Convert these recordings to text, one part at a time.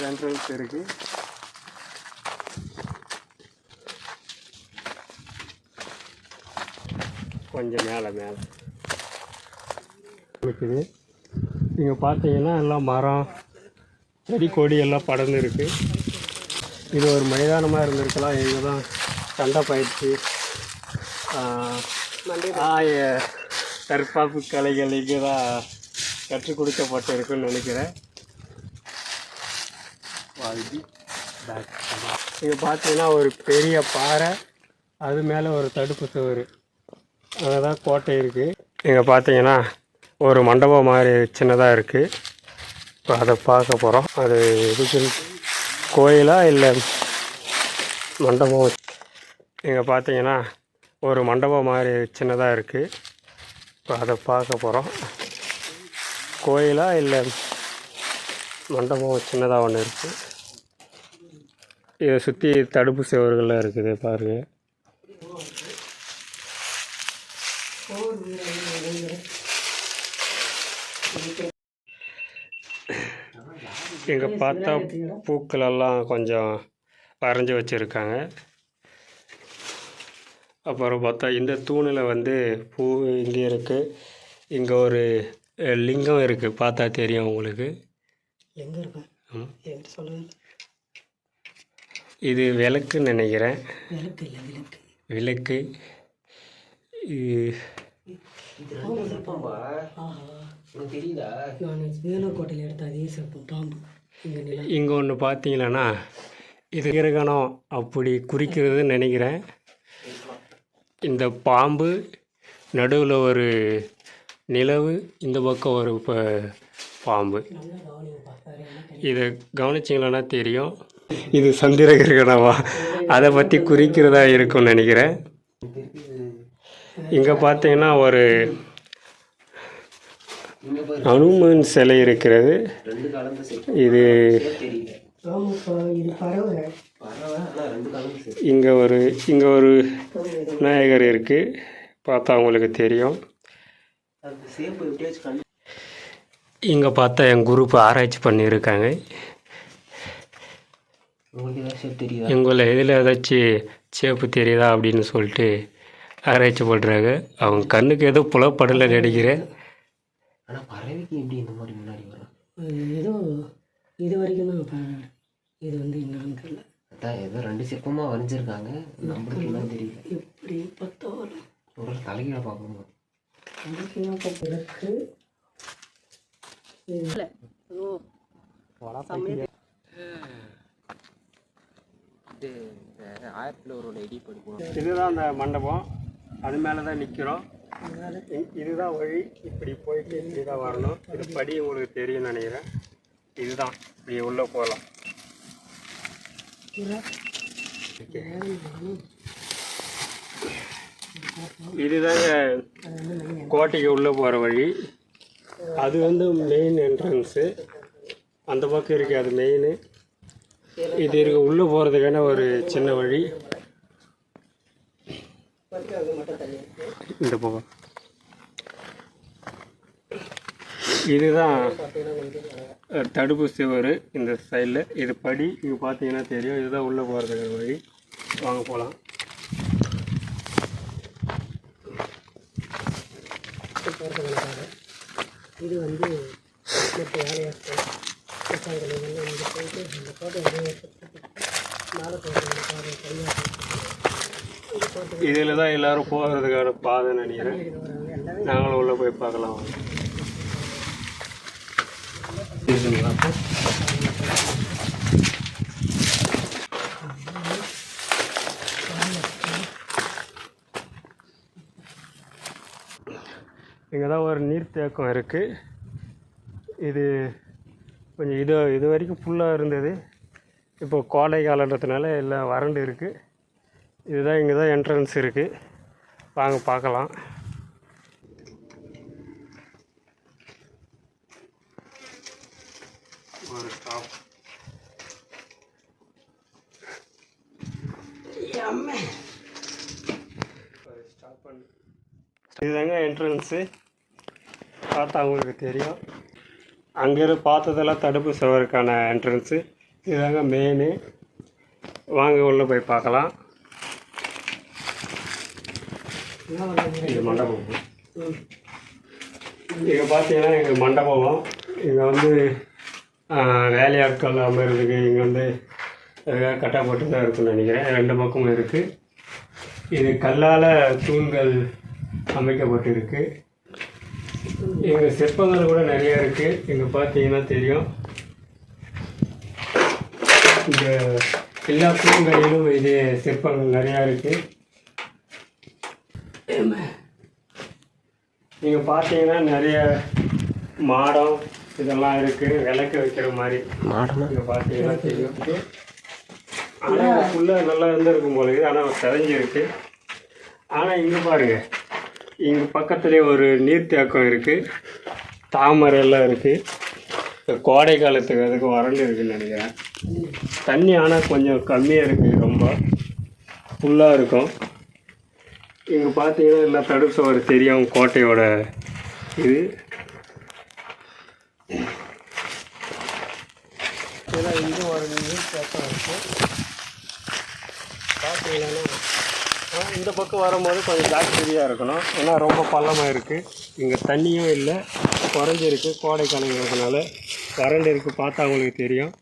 Entrance இருக்குது. கொஞ்சம் மேலே இருக்குது. நீங்கள் பார்த்தீங்கன்னா எல்லாம் மரம் செடி கொடி எல்லாம் படர்ந்து இருக்குது. இது ஒரு மைதானமாக இருந்திருக்கலாம். இங்கே தான் சண்டை பயிற்சி, தற்காப்பு கலைகள் இங்கே தான் கற்றுக் கொடுக்கப்பட்டு இருக்குன்னு நினைக்கிறேன். இங்கே பார்த்தீங்கன்னா ஒரு பெரிய பாறை, அது மேலே ஒரு தடுப்பு சுவர், அங்கே தான் கோட்டை இருக்குது. இங்கே பார்த்தீங்கன்னா ஒரு மண்டபம் மாதிரி சின்னதாக இருக்குது. இப்போ அதை பார்க்க போகிறோம். அது எதுக்கு கோயிலா இல்லை மண்டபம்? இங்கே பார்த்தீங்கன்னா ஒரு மண்டபம் மாதிரி சின்னதாக இருக்குது. இப்போ அதை பார்க்க போகிறோம். கோயிலா இல்லை மண்டபம் சின்னதாக ஒன்று இருக்குது. இதை சுற்றி தடுப்பு சுவர்கள்லாம் இருக்குது பாருங்கள். இங்கே பார்த்தா பூக்களெல்லாம் கொஞ்சம் வரைஞ்சி வச்சுருக்காங்க. அப்புறம் பார்த்தா இந்த தூணில் வந்து பூ இங்கே இருக்குது. இங்கே ஒரு லிங்கம் இருக்குது, பார்த்தா தெரியும் உங்களுக்கு. இது விளக்குன்னு நினைக்கிறேன். விளக்கு. இங்கே ஒன்று பார்த்தீங்கன்னா இது கிரகணம் அப்படி குறிக்கிறதுன்னு நினைக்கிறேன். இந்த பாம்பு நடுவில் ஒரு நிலவு, இந்த பக்கம் ஒரு பாம்பு. இதை கவனிச்சிங்களன்னா தெரியும். இது சந்திர கிரகணமா, அதை பற்றி குறிக்கிறதா இருக்கும்னு நினைக்கிறேன். இங்கே பார்த்தீங்கன்னா ஒரு அனுமன் சிலை இருக்கிறது. இது இங்கே ஒரு விநாயகர் இருக்குது, பார்த்தா உங்களுக்கு தெரியும். இங்கே பார்த்தா என் குரூப் ஆராய்ச்சி பண்ணியிருக்காங்க. எங்களை இதில் ஏதாச்சும் சேப்பு தெரியுதா அப்படின்னு சொல்லிட்டு ஆராய்ச்சி பண்ணுறாங்க. அவங்க கண்ணுக்கு ஏதோ புலப்படலை நினைக்கிறேன். ஆனால் பறவைக்கு எப்படி இந்த மாதிரி முன்னாடி வரும்? ஏதோ இது வரைக்கும் தான். இது வந்து என்னன்னு தெரியல. அதான் ஏதோ 2 சிற்பமாக வரைஞ்சிருக்காங்க, நம்மளுக்கு என்ன தெரியல. எப்படி பார்த்தா வரும்? ஒரு தலைகீழ பார்க்கணும். இருக்கு இதுதான் அந்த மண்டபம். அது மேலே தான் நிற்கிறோம். இதுதான் வழி. இப்படி போயிட்டு இப்படி தான் வரணும். இது படி உங்களுக்கு தெரியும் நினைக்கிறேன். இதுதான் இப்படி உள்ளே போகலாம். இதுதாங்க கோட்டைக்கு உள்ளே போகிற வழி. அது வந்து மெயின் என்ட்ரன்ஸு. அந்த பக்கம் இருக்குது, அது மெயின். இது இருக்கு உள்ளே போகிறதுக்கான ஒரு சின்ன வழி. இந்த பக்கம் இதுதான் தடுப்பு சுவர். இந்த சைடில் இது படி. இங்கே பார்த்தீங்கன்னா தெரியும். இதுதான் உள்ளே போகிறதுக்கான வழி. வாங்க போகலாம். இது வந்து மற்ற வேலையாட்கள் இங்கே போயிட்டு அந்த கோட்டை மேலே போகிறது. இதில் தான் எல்லோரும் போகிறதுக்கான பாதை நினைக்கிறேன். நாங்களும் உள்ளே போய் பார்க்கலாம். இங்கே தான் ஒரு நீர்த்தேக்கம் இருக்குது. இது கொஞ்சம் இது வரைக்கும் ஃபுல்லாக இருந்தது. இப்போ கோடை காலன்றதுனால எல்லாம் வறண்டு இருக்குது. இதுதான் இங்கே தான் என்ட்ரன்ஸ் இருக்குது. வாங்க பார்க்கலாம். ஒரு ஸ்டாப். இதுதாங்க என்ட்ரன்ஸு. பார்த்தா உங்களுக்கு தெரியும். அங்கேருந்து பார்த்ததெல்லாம் தடுப்பு சுவருக்கான என்ட்ரன்ஸு. இதுதாங்க மெயினு. வாங்க உள்ளே போய் பார்க்கலாம். இது மண்டபம். இங்கே பார்த்தீங்கன்னா எங்கள் மண்டபம். இங்கே வந்து வேலையாட்கள் அமர்றதுக்கு இங்கே வந்து கட்டப்பட்டு தான் இருக்குன்னு நினைக்கிறேன். 2 பக்கமும் இருக்குது. இது கல்லால் தூண்கள் அமைக்கப்பட்டு இருக்கு. இங்கே சிற்பங்கள் கூட நிறையா இருக்குது. இங்கே பார்த்தீங்கன்னா தெரியும். இந்த எல்லா தூண்களிலும் இது சிற்பங்கள் நிறையா இருக்குது. நீங்கள் பார்த்தீங்கன்னா நிறைய மாடம் இதெல்லாம் இருக்குது. விளக்கு வைக்கிற மாதிரி மாடமா இங்கே பார்த்தீங்கன்னா தெரியும். ஆனால் ஃபுல்லாக நல்லா இருந்திருக்கும் போல இருக்குது. ஆனால் செதஞ்சிருக்கு. ஆனால் இங்கே பாருங்கள், இங்கே பக்கத்துலேயே ஒரு நீர்த்தேக்கம் இருக்குது. தாமரை எல்லாம் இருக்குது. கோடை காலத்துக்கு அதுக்கு வறண்டு இருக்குதுன்னு நினைக்கிறேன். தண்ணி ஆனால் கொஞ்சம் கம்மியாக இருக்குது. ரொம்ப ஃபுல்லாக இருக்கும். இங்கே பார்த்தீங்கன்னா எல்லாம் தடுப்பு சுவர் தெரியும். கோட்டையோட இது இதெல்லாம் இங்கே ஒரு நீர்த்தேக்கம் இருக்குது. பார்த்தீங்கன்னா இந்த பக்கம் வரும்போது கொஞ்சம் ஜாக்கிரதையாக இருக்கணும். ஏன்னா ரொம்ப பள்ளமாக இருக்குது. இங்கே தண்ணியும் இல்லை, குறைஞ்சிருக்கு. கோடை காலங்கிறதுனால வறண்டு இருக்குது. பார்த்தா உங்களுக்கு தெரியும்.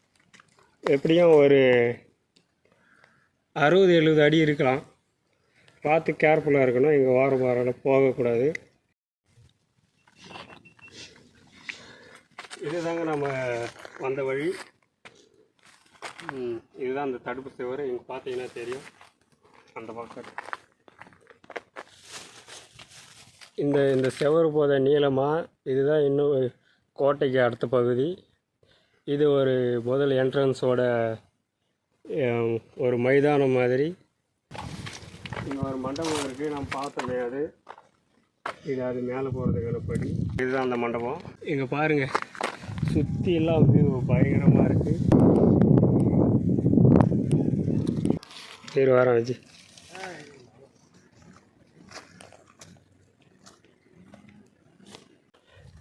எப்படியும் ஒரு 60-70 அடி இருக்கலாம். பார்த்து கேர்ஃபுல்லாக இருக்கணும். இங்கே வாரம் போகக்கூடாது. இதுதாங்க நம்ம வந்த வழி. இதுதான் அந்த தடுப்பு சுவர். இங்கே பார்த்தீங்கன்னா தெரியும். அந்த பக்கம் இந்த செவரு போத நீளமாக இதுதான் இன்னும் கோட்டைக்கு அடுத்த பகுதி. இது ஒரு முதல் என்ட்ரன்ஸோட ஒரு மைதானம் மாதிரி. இங்கே ஒரு மண்டபம் இருக்குது. நம்ம பார்த்தோமே அது. அது மேலே போகிறதுக்கான படி. இதுதான் அந்த மண்டபம். இங்கே பாருங்கள், சுற்றி எல்லாம் வியூ பயங்கரமாக இருக்குது. சரி வாரம் வச்சு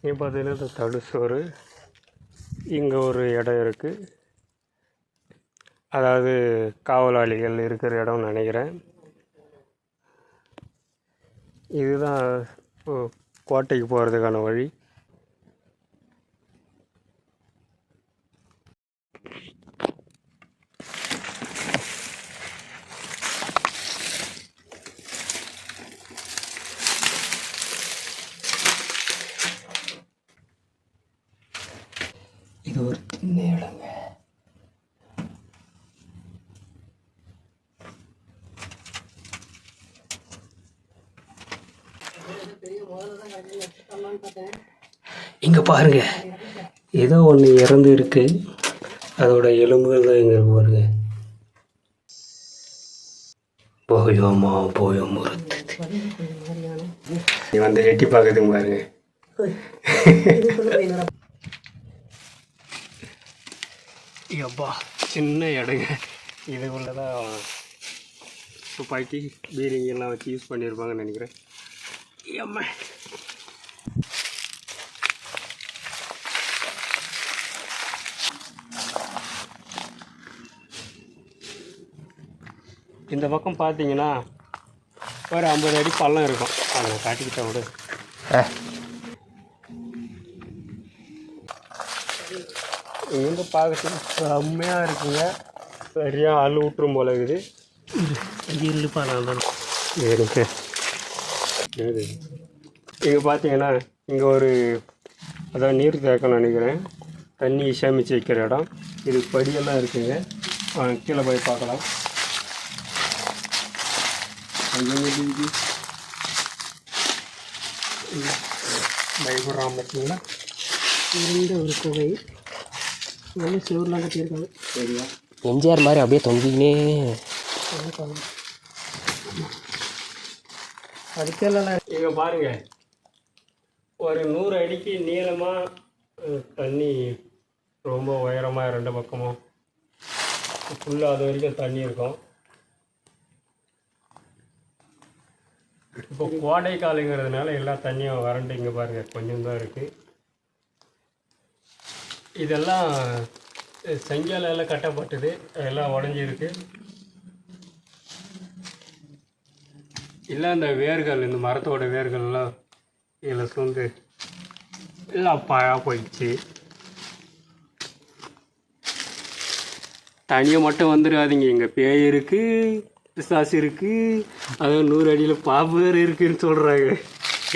இங்கே பார்த்தீங்கன்னா இந்த தடுசோறு. இங்கே ஒரு இடம் இருக்குது. அதாவது காவலாளிகள் இருக்கிற இடம்னு நினைக்கிறேன். இதுதான் கோட்டைக்கு போகிறதுக்கான வழி. இது ஒரு சின்ன இடங்க. இங்க பாருங்க, ஏதோ ஒன்று இறந்து இருக்கு. அதோட எலும்புகள் தான் இங்க இருக்கு பாருங்க. போயோமா போயோம் நீ வந்து எட்டி பார்க்குறதுக்கு பாருங்க. அப்பா சின்ன இடங்க. இதுக்குள்ளே தான் துப்பாக்கி பீரிங் எல்லாம் வச்சு யூஸ் பண்ணியிருப்பாங்கன்னு நினைக்கிறேன். அம்மா இந்த பக்கம் பார்த்தீங்கன்னா ஒரு 50 அடி பள்ளம் இருக்கும். அதை காட்டிக்கிட்ட விடு. இங்கே பார்க்கறதுக்கு செம்மையாக இருக்குங்க. சரியாக அள்ளு விட்டுரும் போல இருக்குது. இல்லைப்பா நான் தான் இருக்கு. இங்கே பார்த்தீங்கன்னா இங்கே ஒரு அதான் நீர் தேக்கம்னு நினைக்கிறேன். தண்ணி சேமித்து வைக்கிற இடம். இது படியெல்லாம் இருக்குங்க. கீழே போய் பார்க்கலாம். பயப்படுறான் பார்த்தீங்களா. இருந்த ஒரு குகை நல்ல சிவர்லாம் கட்டியிருக்காங்க. சரியா எம்ஜிஆர் மாதிரி அப்படியே தொங்கினே. அதுக்கெல்லாம் இங்கே பாருங்க, ஒரு 100 அடிக்கு நீளமாக தண்ணி ரொம்ப உயரமாக 2 பக்கமும் ஃபுல்லாக அது வரைக்கும் தண்ணி இருக்கும். இப்போ கோடை காலங்கிறதுனால எல்லா தண்ணியும் வறண்டு இங்கே பாருங்கள் கொஞ்சம் தான் இருக்குது. இதெல்லாம் செங்கலால் கட்டப்பட்டது, எல்லாம் உடஞ்சிருக்கு. இல்லை இந்த வேர்கள், இந்த மரத்தோட வேர்கள்லாம் இதில் சூழ்ந்து எல்லாம் பாழாக போயிடுச்சு. தனியாக மட்டும் வந்துடாதீங்க, இங்கே பேய் இருக்குது, பிசாசு இருக்குது, அதுவும் 100 அடியில் பாம்பு வேறு இருக்குதுன்னு சொல்கிறாங்க.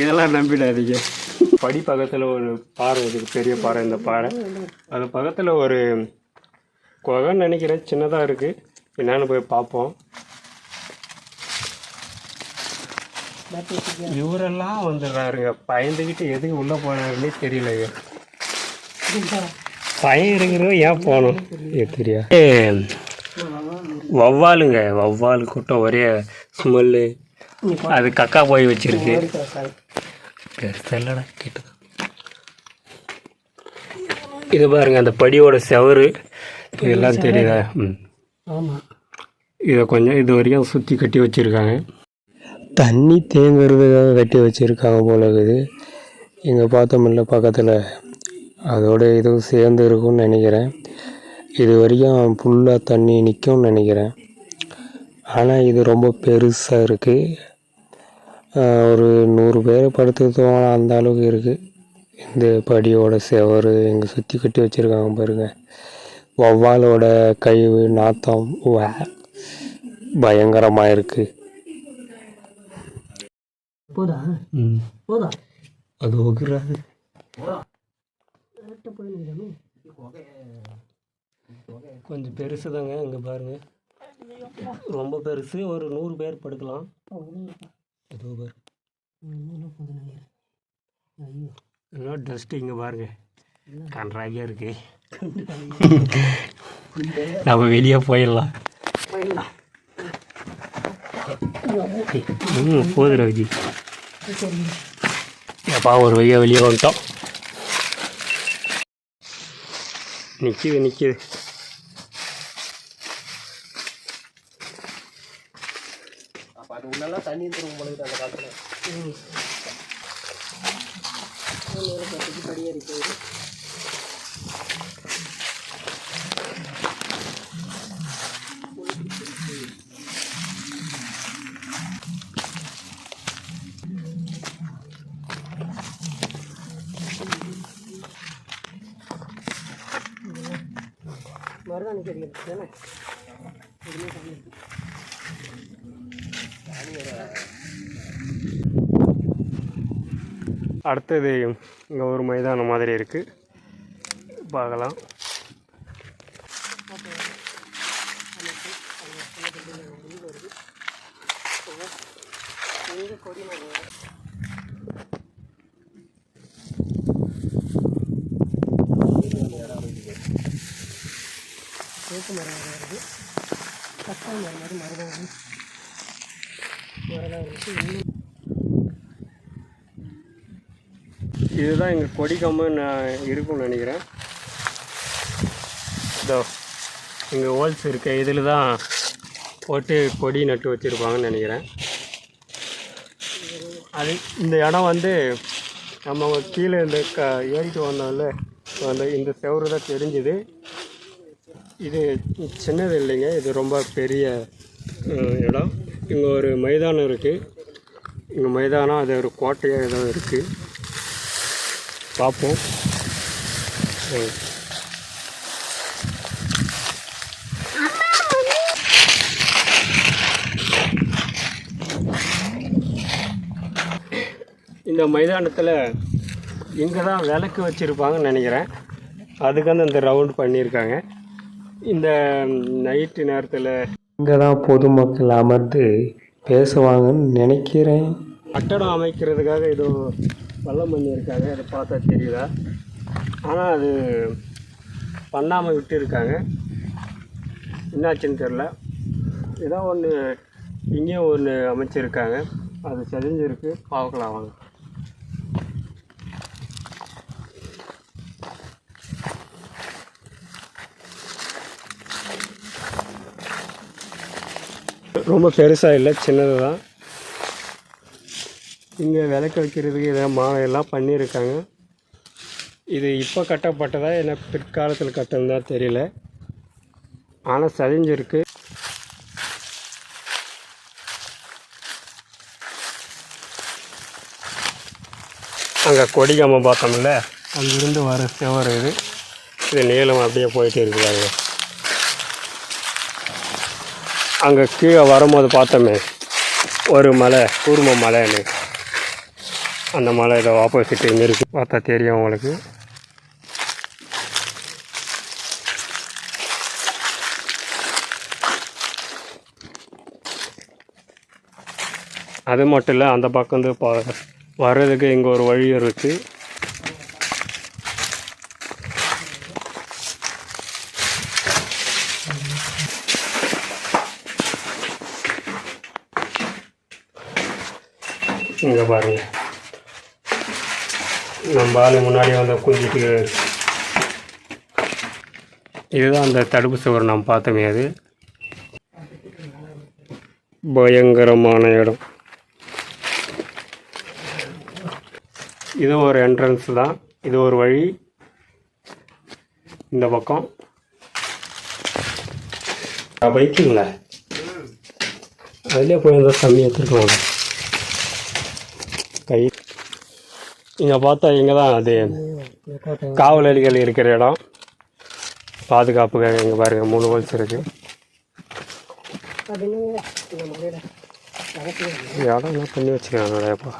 இதெல்லாம் நம்பிடாதீங்க. படி பக்கத்தில் ஒரு பாறை இருக்குது, பெரிய பாறை. இந்த பாறை அது பக்கத்தில் ஒரு குகைன்னு நினைக்கிறேன், சின்னதாக இருக்குது. என்னென்னு போய் பார்ப்போம். இவரெல்லாம் வந்துடுறாருங்க, பயந்துக்கிட்டு எதுக்கு உள்ளே போனாருன்னே தெரியலைங்க. பயம் இருக்கிறவ ஏன் போகணும் தெரியா? வவ்வாலுங்க, வவ்வால் கூட்டம், ஒரே ஸ்மெல்லு. அது கக்கா போய் வச்சிருக்கு. பெருசல்லடா கேட்டது. இது பாருங்க, அந்த படியோட செவரு இதெல்லாம் தெரியுதா? இதை கொஞ்சம் இது வரைக்கும் சுற்றி கட்டி வச்சுருக்காங்க. தண்ணி தேங்குறதுக்காக கட்டி வச்சுருக்காங்க போல இருக்குது. இங்கே பார்த்தோம்ல பக்கத்தில், அதோட இதுவும் சேர்ந்து இருக்கும்னு நினைக்கிறேன். இது வரைக்கும் ஃபுல்லாக தண்ணி நிற்கும்னு நினைக்கிறேன். ஆனால் இது ரொம்ப பெருசாக இருக்குது. ஒரு 100 பேரை படுத்துக்கலாம் அந்த அளவுக்கு இருக்குது. இந்த படியோட செவரு இங்கே சுற்றி கட்டி வச்சுருக்காங்க பாருங்கள். வவ்வாலோட கழிவு நாத்தம் பயங்கரமாக இருக்குது. போதா போதா அது ஒகுறாது. கொஞ்சம் பெருசு தாங்க. இங்கே பாருங்கள், ரொம்ப பெருசு. ஒரு 100 பேர் படுக்கலாம். ஏதோ பாரு, இன்னும் டஸ்ட்டு. இங்கே பாருங்க, கன்றாகியாக இருக்கு. நம்ம வெளியே போயிடலாம். போது ரவிஜி, எப்பா ஒரு வழியாக வெளியே வந்துட்டோம். நிற்கிது. அது உள்ளெல்லாம் தண்ணி இருக்கும் பொழுது அந்த காலத்தில் படியேறி போயிடு. மருதாணி செடி தானே. அடுத்தது இங்கே ஒரு மைதானம் மாதிரி இருக்குது, பார்க்கலாம். தேக்கு மரம் வருது, கட்டாய மரம் மாதிரி மரம் இதுதான் எங்கள் கொடி கம்பம் இருக்கும்னு நினைக்கிறேன். இதோ இங்கே ஹோல்ஸ் இருக்கு, இதில் தான் போட்டு கொடி நட்டு வச்சுருப்பாங்கன்னு நினைக்கிறேன். அது இந்த இடம் வந்து நம்ம கீழே இந்த ஏறிட்டு வந்தோம்ல, இந்த செவரு தான் தெரிஞ்சுது. இது சின்னது இல்லைங்க, இது ரொம்ப பெரிய இடம். இங்கே ஒரு மைதானம் இருக்குது. இங்கே மைதானம், அது ஒரு கோட்டையாக ஏதோ இருக்குது, பார்ப்போம். இந்த மைதானத்தில் இங்கே தான் விளக்கு வச்சுருப்பாங்கன்னு நினைக்கிறேன். அதுக்கான இந்த ரவுண்ட் பண்ணியிருக்காங்க. இந்த நைட்டு நேரத்தில் இங்கே தான் பொதுமக்கள் அமர்ந்து பேசுவாங்கன்னு நினைக்கிறேன். கட்டடம் அமைக்கிறதுக்காக ஏதோ வல்லம் பண்ணியிருக்காங்க, அதை பார்த்தா தெரியுதா? ஆனால் அது பண்ணாமல் விட்டுருக்காங்க, என்னாச்சுன்னு தெரில. ஏதோ ஒன்று இங்கேயும் ஒன்று அமைச்சிருக்காங்க, அது செதிஞ்சிருக்கு, பார்க்கலாம் வாங்க. ரொம்ப பெருசாக இல்லை, சின்னது தான். இங்கே விளக்கு வைக்கிறதுக்கு இதை மாலையெல்லாம் பண்ணியிருக்காங்க. இது இப்போ கட்டப்பட்டதா என்ன பிற்காலத்தில் கட்டணும்னா தெரியல, ஆனால் சரிஞ்சிருக்கு. அங்கே கொடிகாம பார்த்தோம்ல, அங்கிருந்து வர செவர் இது. இது நீளம் அப்படியே போயிட்டு இருக்குதாங்க. அங்கே கீழே வரும்போது பார்த்தோமே ஒரு மலை, கூர்ம மலைன்னு, அந்த மலை இதை ஆப்போசிட் இங்கே இருக்குது. பார்த்தா தெரியும் உங்களுக்கு. அது மட்டும் இல்லை, அந்த பக்கம் வந்து வர்றதுக்கு இங்கே ஒரு வழி இருக்குது. இங்கே பாருங்க, நம்ம ஆளு முன்னாடி வந்து குஞ்சிட்டு. இதுதான் அந்த தடுப்பு சுவர் நாம் பார்த்தோமே, அது பயங்கரமான இடம். இது ஒரு என்ட்ரன்ஸ் தான், இது ஒரு வழி. இந்த பக்கம் பைக்குங்களா, அதிலே போய் அந்த தண்ணி எடுத்துருக்கோங்க. கை இங்கே பார்த்தா இங்கே தான் அது காவலாளிகள் இருக்கிற இடம், பாதுகாப்புக்காக. இங்கே பாருங்கள் 3 ஹோல்ஸ் இருக்குது. இடம் என்ன பண்ணி வச்சுருக்காங்கப்பா.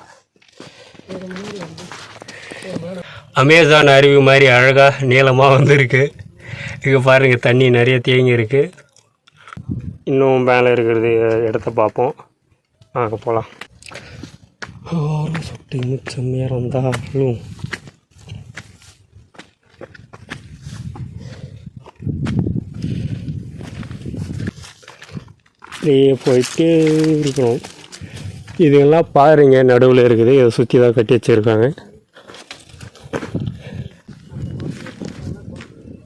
அமேசான் அருவி மாதிரி அழகாக நீளமாக வந்துருக்கு. இங்கே பாருங்கள், தண்ணி நிறைய தேங்கி இருக்குது. இன்னும் மேலே இருக்கிறது இடத்த பார்ப்போம், அங்கே போகலாம். சுட்டி மிச்சம் இறந்தாலும் அப்படியே போயிட்டே இருக்கணும். இதெல்லாம் பாருங்க, நடுவில் இருக்குது. இதை சுற்றி தான் கட்டி வச்சுருக்காங்க.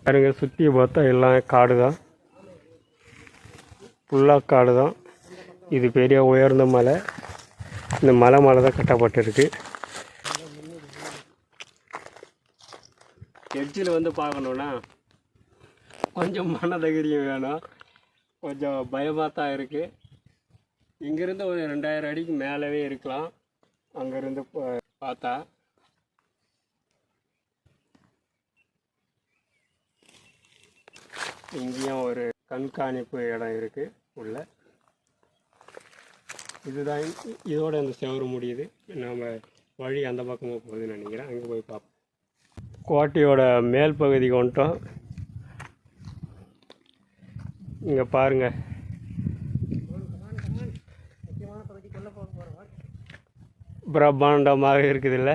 பாருங்க, சுற்றி பார்த்தா எல்லாம் காடு தான், ஃபுல்லாக காடு தான். இது பெரிய உயர்ந்த மலை. இந்த மலை மேலே தான் கட்டப்பட்டிருக்கு. எட்ஜில் வந்து பார்க்கணுன்னா கொஞ்சம் மனதைரியம் வேணும், கொஞ்சம் பயமாக தான் இருக்குது. இங்கேருந்து ஒரு 2000 அடிக்கு மேலவே இருக்கலாம். அங்கேருந்து பார்த்தா இங்கேயும் ஒரு கண்காணிப்பு இடம் இருக்குது உள்ள. இதுதான் இதோட அந்த செவரு முடியுது. நம்ம வழி அந்த பக்கமாக போகுதுன்னு நினைக்கிறேன், அங்கே போய் பார்ப்போம். கோட்டையோட மேல் பகுதிக்கு வந்துட்டோம். இங்கே பாருங்கள், பிரம்மாண்டமாக இருக்குதுல்ல.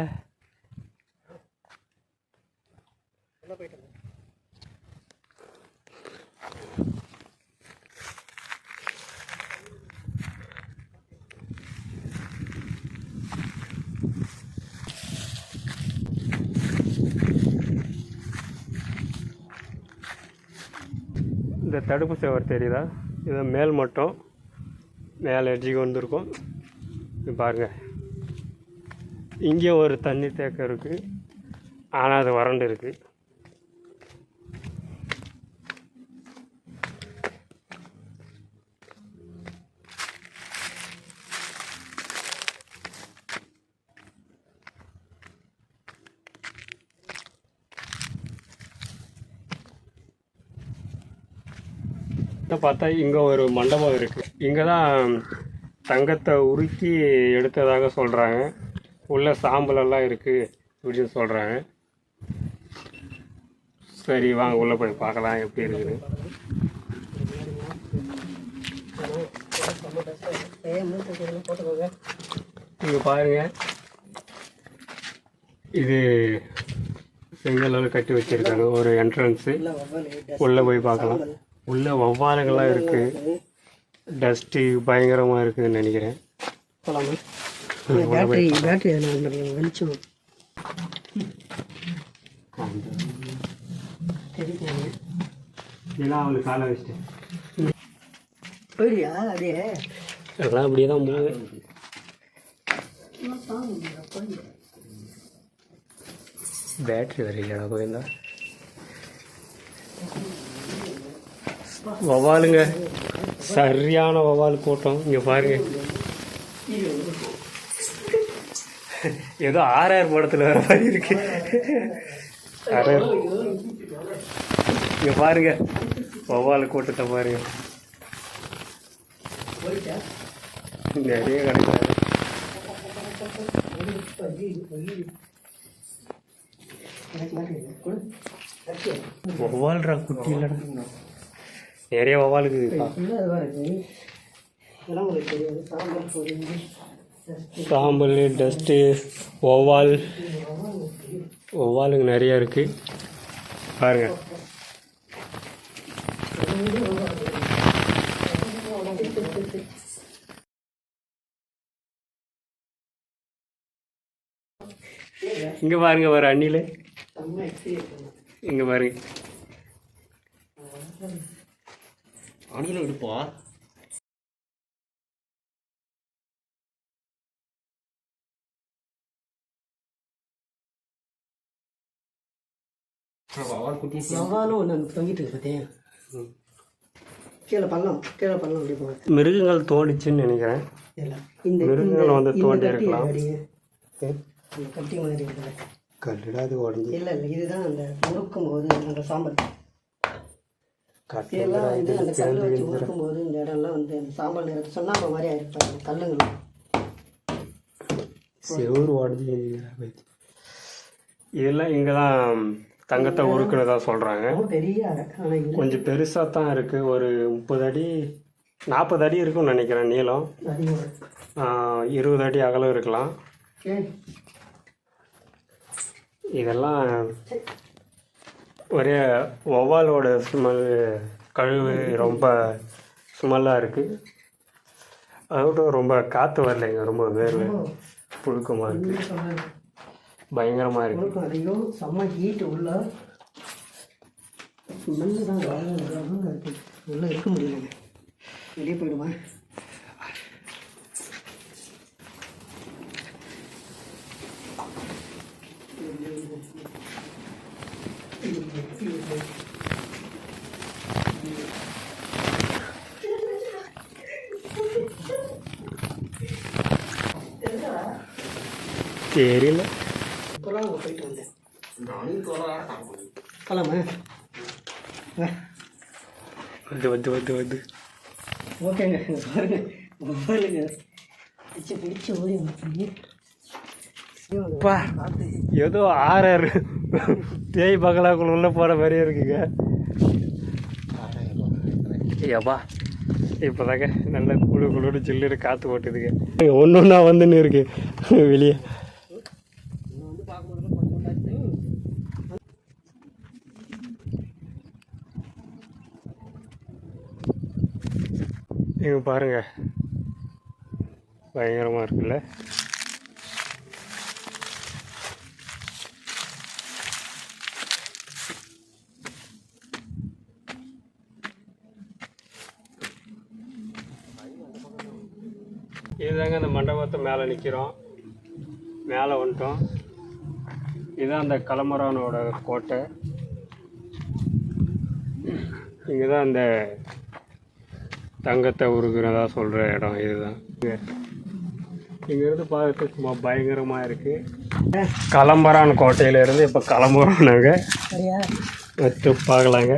இந்த தடுப்பு சுவர் தெரியுதா, இது மேல் மட்டும் மேலே எட்ஜிக்கு வந்திருக்கும். பாருங்கள், இங்கே ஒரு தண்ணி தேக்கம் இருக்குது, ஆனால் அது வறண்டு இருக்குது. பார்த்தா இங்கே ஒரு மண்டபம் இருக்குது. இங்கே தான் தங்கத்தை உருக்கி எடுத்ததாக சொல்கிறாங்க. உள்ள சாம்பலெல்லாம் இருக்குது அப்படின்னு சொல்கிறாங்க. சரி வாங்க உள்ளே போய் பார்க்கலாம் எப்படி இருக்குது. இங்கே பாருங்கள், இது செங்கலால் கட்டி வச்சுருக்காங்க ஒரு என்ட்ரன்ஸு. உள்ளே போய் பார்க்கலாம். உள்ள வவ்வாலுகள்லாம் இருக்குது, டஸ்ட்டு பயங்கரமாக இருக்குதுன்னு நினைக்கிறேன். பேட்டரி வெளிச்சம் இதெல்லாம் அவளுக்கு காலை வச்சுட்டேன். போயிடியா? அதே எல்லாம் அப்படியே தான் போகுது. பேட்ரி வரையிலடா கோவிந்தா. வவ்வாலுங்க, சரியான வவ்வால் கூட்டம். இங்கே பாருங்க, ஏதோ RR படத்தில் வர மாதிரி இருக்கு. RR. இங்கே பாருங்க, வவ்வால் கூட்டத்தை பாருங்க, நிறைய கிடைக்காது. வவ்வால்ரா, குட்டி இல்லைடா, நிறைய வவ்வால் இருக்குதுப்பா. சாம்பல், டஸ்ட்டு, வவ்வாலுங்க நிறைய இருக்குது பாருங்க. இங்கே பாருங்க, வர அண்ணில இங்கே பாருங்க, அணில இருப்பா. வவ்வாலும் ஒன்று தொங்கிட்டு இருக்கு பார்த்தியா, கீழே பள்ளம் அப்படி போகுது. மிருகங்கள் தோண்டிச்சுன்னு நினைக்கிறேன். இல்லை, இந்த மிருகங்கள் வந்து தோண்டி இருக்கலாம். கட்டி மாதிரி இருக்குல்ல, கல்லுடா அது உடஞ்சி. இல்லை இதுதான் அந்த முறுக்கும் போது அந்த சாம்பல் கட்டு இதெல்லாம் வந்து அந்த கல் வச்சு முறுக்கும் போது இந்த இடம்லாம் வந்து அந்த சாம்பல் நிறத்து சொன்னாப்ப மாதிரி ஆயிருப்பாங்க கல்லுங்கள். செவுறு உடஞ்சி. இதெல்லாம் இங்கே தான் தங்கத்தை உருக்குனதா சொல்கிறாங்க. பெரிய அறை, ஆனால் இது கொஞ்சம் பெருசாக தான் இருக்குது. ஒரு 30 அடி 40 அடி இருக்கும்னு நினைக்கிறேன் நீளம். அதிகம் 20 அடி அகலம் இருக்கலாம். இதெல்லாம் ஒரே வவ்வாலோட ஸ்மெல், கழுவு ரொம்ப ஸ்மெல்லாக இருக்குது. அதோட ரொம்ப காற்று வரலைங்க, ரொம்ப வேர்வை புழுக்கமாக இருக்குது, பயங்கரமாக இருக்குது. அதிகம் செம்ம ஹீட்டு உள்ள ஸ்மெல்லு தான் இருக்குது, உள்ளே இருக்க முடியல, வெளியே போயிடுமா. தெரியல, இப்போலாம் அங்கே போயிட்டு வந்தேன். போலாமா? வந்து ஓகேங்க, பாருங்க பிடிச்சி ஓடி பா, ஏதோ RR பேய் பங்களாக்குள்ள உள்ள போகிற மாதிரியே இருக்குங்க. ஐயாப்பா, இப்போதாங்க நல்ல குழு சில்லுன்னு காற்று ஓட்டுதுங்க. ஒன்று ஒன்றா வந்துன்னு இருக்கு வெளியே. இங்கே பாருங்க, பயங்கரமாக இருக்குல்ல. இதுதாங்க அந்த மண்டபத்தை மேலே நிற்கிறோம், மேலே வந்துட்டோம். இதுதான் அந்த கலமரானோட கோட்டை. இங்கே தான் அந்த தங்கத்தை உருகுறதா சொல்கிற இடம் இதுதான். இங்கேருந்து பார்க்கறதுக்கு சும்மா பயங்கரமாக இருக்குது. கலம்பரான் கோட்டையிலேருந்து இப்போ கிளம்புறோம் நாங்கள். பார்க்கலாங்க.